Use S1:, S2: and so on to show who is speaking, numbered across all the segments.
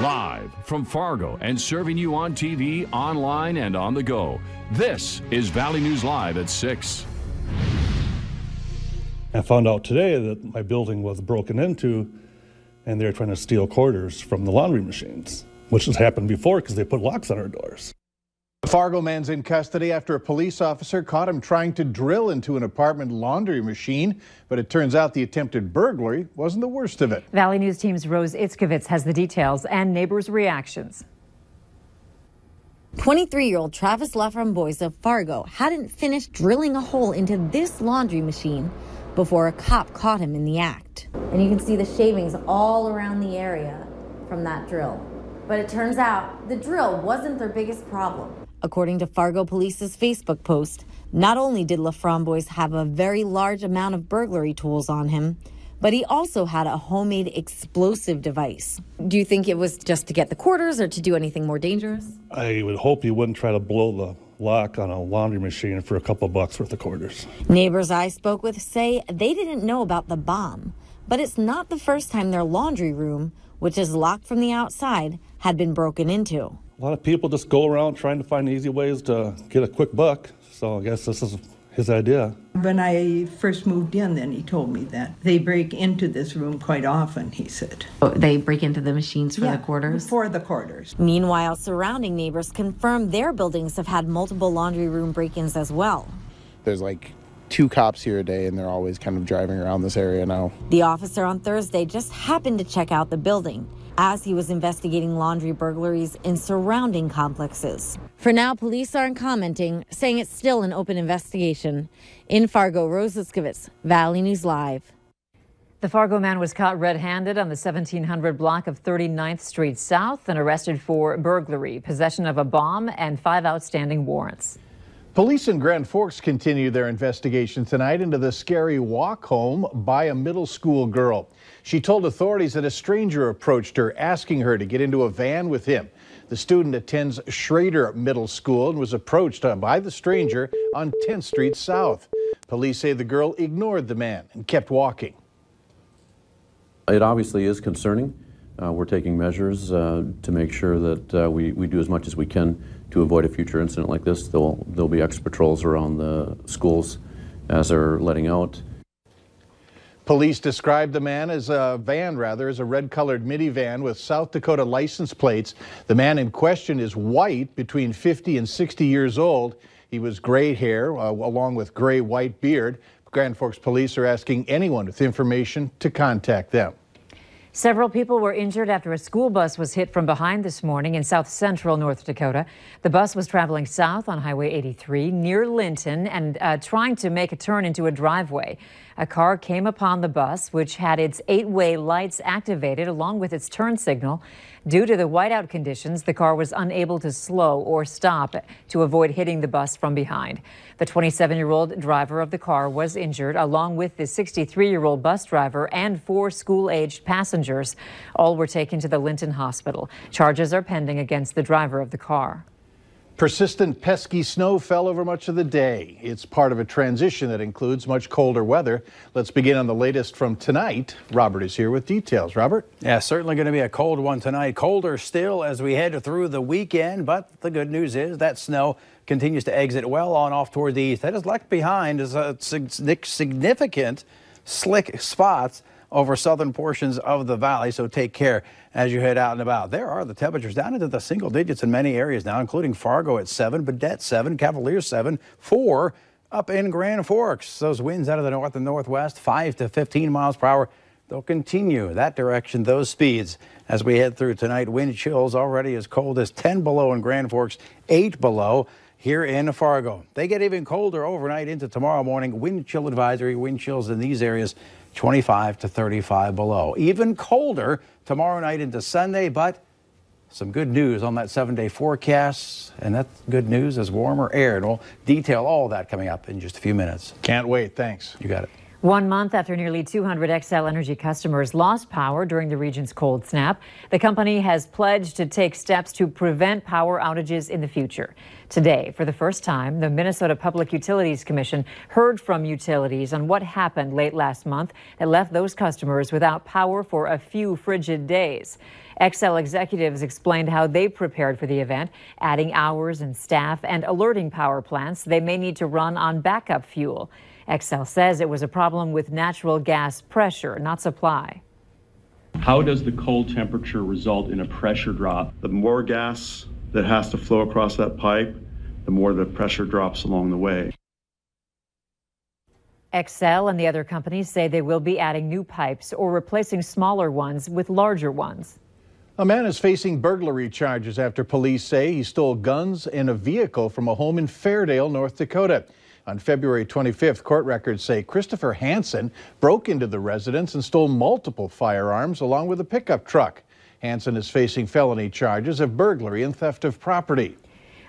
S1: Live from Fargo and serving you on TV, online, and on the go. This is Valley News Live at 6.
S2: I found out today that my building was broken into and they're trying to steal quarters from the laundry machines, which has happened before because they put locks on our doors.
S3: The Fargo man's in custody after a police officer caught him trying to drill into an apartment laundry machine, but it turns out the attempted burglary wasn't the worst of it.
S4: Valley News Team's Rose Itzkovitz has the details and neighbors' reactions.
S5: 23-year-old Travis Laframboise of Fargo hadn't finished drilling a hole into this laundry machine before a cop caught him in the act. And you can see the shavings all around the area from that drill. But it turns out the drill wasn't their biggest problem. According to Fargo Police's Facebook post, not only did Laframboise have a very large amount of burglary tools on him, but he also had a homemade explosive device. Do you think it was just to get the quarters or to do anything more dangerous?
S2: I would hope you wouldn't try to blow the lock on a laundry machine for a couple bucks worth of quarters.
S5: Neighbors I spoke with say they didn't know about the bomb, but it's not the first time their laundry room, which is locked from the outside, had been broken into.
S2: A lot of people just go around trying to find easy ways to get a quick buck, so I guess this is his idea.
S6: When I first moved in, then he told me that. They break into this room quite often, he said.
S5: Oh, they break into the machines for the quarters?
S6: For the quarters.
S5: Meanwhile, surrounding neighbors confirm their buildings have had multiple laundry room break-ins as well.
S7: There's like 2 cops here a day, and they're always kind of driving around this area now.
S5: The officer on Thursday just happened to check out the building as he was investigating laundry burglaries in surrounding complexes. For now, police aren't commenting, saying it's still an open investigation. In Fargo, Rose Itzkovitz, Valley News Live.
S4: The Fargo man was caught red-handed on the 1700 block of 39th Street South and arrested for burglary, possession of a bomb, and 5 outstanding warrants.
S3: Police in Grand Forks continue their investigation tonight into the scary walk home by a middle school girl. She told authorities that a stranger approached her, asking her to get into a van with him. The student attends Schrader Middle School and was approached by the stranger on 10th Street South. Police say the girl ignored the man and kept walking.
S8: It obviously is concerning. We're taking measures to make sure that we do as much as we can to avoid a future incident like this. There'll be extra patrols around the schools as they're letting out.
S3: Police described the man as a red-colored minivan with South Dakota license plates. The man in question is white, between 50 and 60 years old. He was gray hair, along with gray-white beard. Grand Forks police are asking anyone with information to contact them.
S4: Several people were injured after a school bus was hit from behind this morning in south-central North Dakota. The bus was traveling south on Highway 83 near Linton and trying to make a turn into a driveway. A car came upon the bus, which had its 8-way lights activated along with its turn signal. Due to the whiteout conditions, the car was unable to slow or stop to avoid hitting the bus from behind. The 27-year-old driver of the car was injured, along with the 63-year-old bus driver and 4 school-aged passengers. All were taken to the Linton Hospital. Charges are pending against the driver of the car.
S3: Persistent pesky snow fell over much of the day. It's part of a transition that includes much colder weather. Let's begin on the latest from tonight. Robert is here with details. Robert?
S9: Yeah, certainly going to be a cold one tonight. Colder still as we head through the weekend, but the good news is that snow continues to exit well on off toward the east. That is left behind is a significant slick spots over southern portions of the valley, so take care as you head out and about. There are the temperatures down into the single digits in many areas now, including Fargo at 7, Baudette 7, Cavaliers 7, 4 up in Grand Forks. Those winds out of the north and northwest, 5 to 15 miles per hour. They'll continue that direction, those speeds, as we head through tonight. Wind chills already as cold as 10 below in Grand Forks, 8 below here in Fargo. They get even colder overnight into tomorrow morning. Wind chill advisory, wind chills in these areas 25 to 35 below. Even colder tomorrow night into Sunday, but some good news on that 7-day forecast. And that good news is warmer air. And we'll detail all that coming up in just a few minutes.
S3: Can't wait. Thanks.
S9: You got it.
S4: 1 month after nearly 200 Xcel Energy customers lost power during the region's cold snap, the company has pledged to take steps to prevent power outages in the future. Today, for the first time, the Minnesota Public Utilities Commission heard from utilities on what happened late last month that left those customers without power for a few frigid days. Xcel executives explained how they prepared for the event, adding hours and staff and alerting power plants they may need to run on backup fuel. Xcel says it was a problem with natural gas pressure, not supply.
S10: How does the cold temperature result in a pressure drop? The more gas that has to flow across that pipe, the more the pressure drops along the way.
S4: Xcel and the other companies say they will be adding new pipes or replacing smaller ones with larger ones.
S3: A man is facing burglary charges after police say he stole guns and a vehicle from a home in Fairdale, North Dakota. On February 25th, court records say Christopher Hansen broke into the residence and stole multiple firearms along with a pickup truck. Hansen is facing felony charges of burglary and theft of property.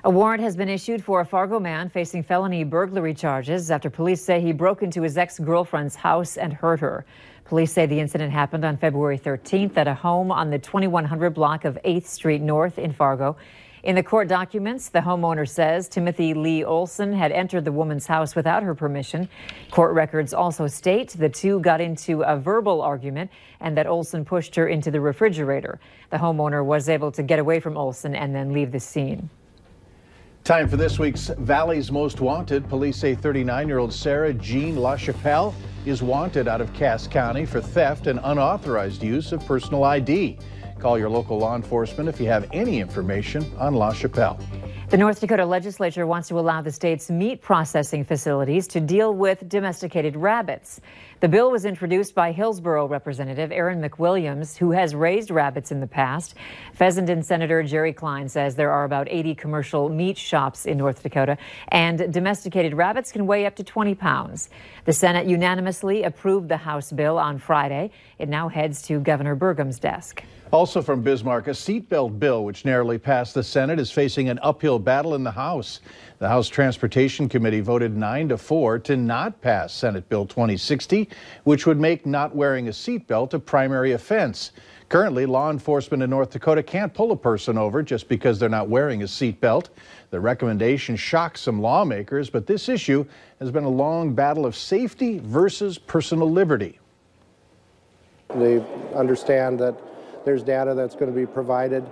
S4: A warrant has been issued for a Fargo man facing felony burglary charges after police say he broke into his ex-girlfriend's house and hurt her. Police say the incident happened on February 13th at a home on the 2100 block of 8th Street North in Fargo. In the court documents, the homeowner says Timothy Lee Olson had entered the woman's house without her permission. Court records also state the two got into a verbal argument and that Olson pushed her into the refrigerator. The homeowner was able to get away from Olson and then leave the scene.
S3: Time for this week's Valley's Most Wanted. Police say 39-year-old Sarah Jean LaChapelle is wanted out of Cass County for theft and unauthorized use of personal ID. Call your local law enforcement if you have any information on LaChapelle.
S4: The North Dakota legislature wants to allow the state's meat processing facilities to deal with domesticated rabbits. The bill was introduced by Hillsborough Representative Aaron McWilliams, who has raised rabbits in the past. Fessenden Senator Jerry Klein says there are about 80 commercial meat shops in North Dakota, and domesticated rabbits can weigh up to 20 pounds. The Senate unanimously approved the House bill on Friday. It now heads to Governor Burgum's desk.
S3: Also from Bismarck, a seatbelt bill which narrowly passed the Senate is facing an uphill battle in the House. The House Transportation Committee voted 9-4 to not pass Senate Bill 2060, which would make not wearing a seatbelt a primary offense. Currently, law enforcement in North Dakota can't pull a person over just because they're not wearing a seatbelt. The recommendation shocks some lawmakers, but this issue has been a long battle of safety versus personal liberty.
S11: They understand that there's data that's going to be provided,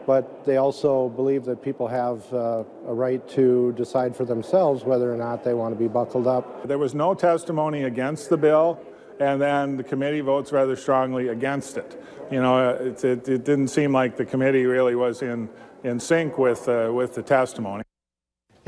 S11: but they also believe that people have a right to decide for themselves whether or not they want to be buckled up.
S12: There was no testimony against the bill, and then the committee votes rather strongly against it. You know, it didn't seem like the committee really was in sync with the testimony.